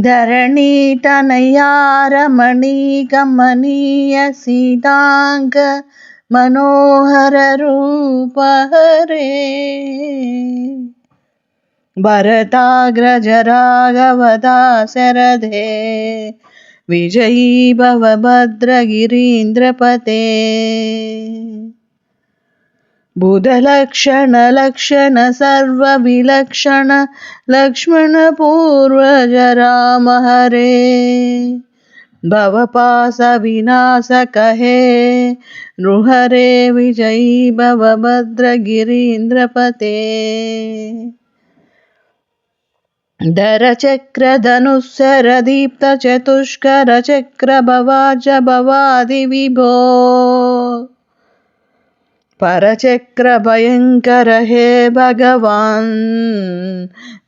धरणीतनया रमणीकमनीय सीतांग मनोहर रूप हरे। भरताग्रज राघव दाशरथे विजयी भव भद्रगिरीन्द्रपते। बुधलक्षण लक्षण सर्वविलक्षण लक्ष्मण पूर्वज राम हरे। भवपाश विनाश कहे नृहरे विजयी भव भद्रगिरीन्द्रपते। धर चक्र धनुस्सर दीप्त चतुष्कर चक्र भवाज भवादि विभो। परचक्र भयंकर हे भगवान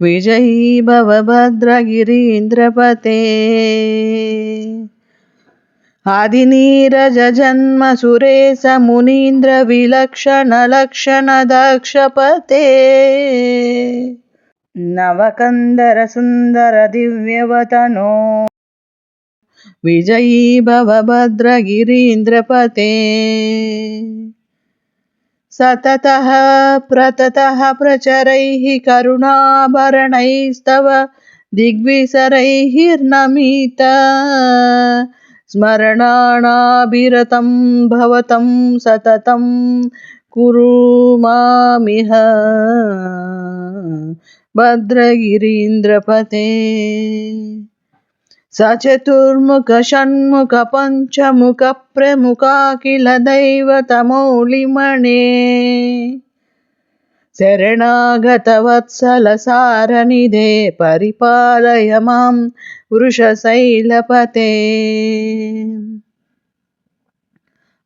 विजयी भव भद्रगिरीन्द्रपते। आदिनीरज जन्म सुरेश मुनीन्द्र विलक्षण लक्षण दक्षपते। नवकंदर सुंदर दिव्यवतनो विजयी भव भद्रगिरीन्द्रपते। सततः प्रततः प्रचरैः करुणाभरणैस्तव दिग्विसरैर्नमित। स्मरणानाभिरतं भवतं सततं कुरु मामिह भद्रगिरीन्द्रपते। सचतुर्मुख षण्मुख पञ्चमुख प्रमुखाखिल दैवतमौलिमणे। शरणागत वत्सल सारनिधे परिपालय मां वृषशैलपते।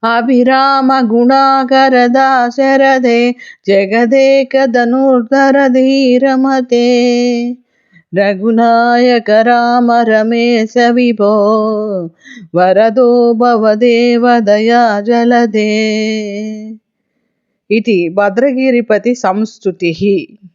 अभिराम गुणाकर दाशरथे जगदेक धनुर्धर धीरमते। रघुनायक राम रमेश विभो वरदो भवदेव दया जलदे। इति भद्रगिरिपति संस्तुतिः।